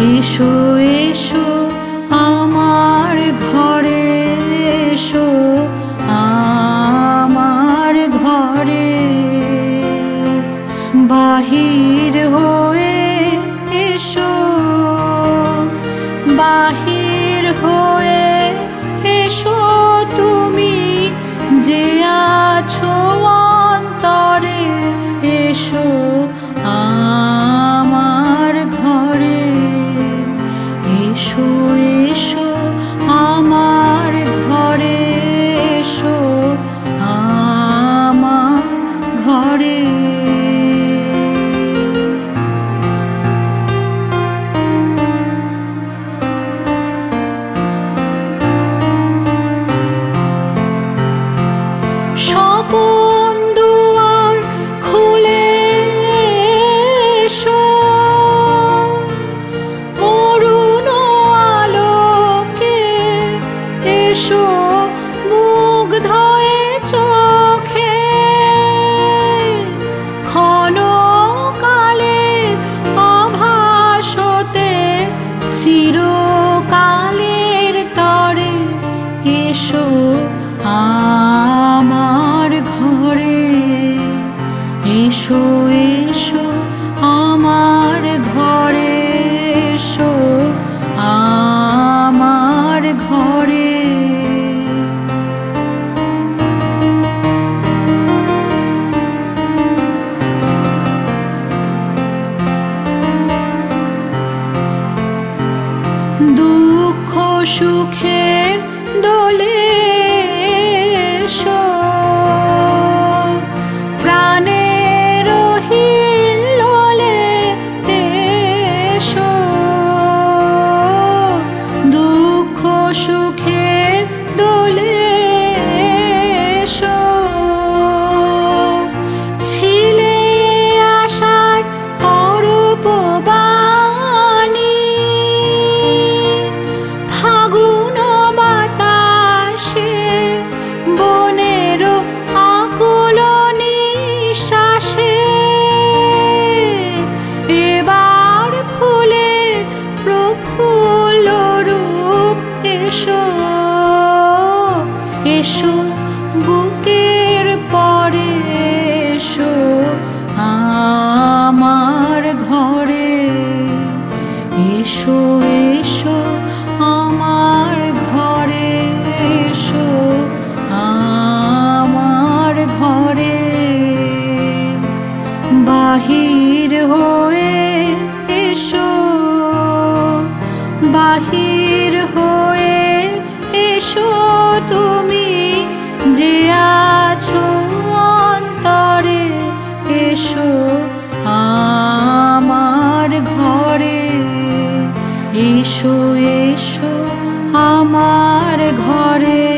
এসো এসো আমার ঘরে, এসো আমার ঘরে। বাহির হয়ে এসো, বাহির হয়ে এসো তুমি যে আছো অন্তরে। এসো আমার ঘরে, এসো এসো আমার ঘরে, এসো আমার ঘরে। স্বপন দুয়ার খুলে এসো, অরুণ আলোকে এসো মুগ্ধ এ চোখে। ক্ষণকালের আভাসতে চিরকালের তরে এসো আমার ঘরে। এসো এসো আমার ঘরে, এসো আমার ঘরে। দুঃখ সুখের দোলে এসো, প্রাণের হিল্লোলে এসো। দুঃখ সুখের দোলে এসো, ছিলে আশার অরূপ বাণী। ফাগুন বাতাসে বনের আকুল নিঃশ্বাসে এবার ফুলের প্রফুল্ল রূপ এসো। এসো বুকের পরে, এসো আমার ঘরে। এসো এসো আমার ঘরে, এসো আমার ঘরে। বাহির হয়ে এসো, বাহির হয়ে এসো তুমি যে আছো অন্তরে। এসো আমার ঘরে, এসো এসো আমার ঘরে।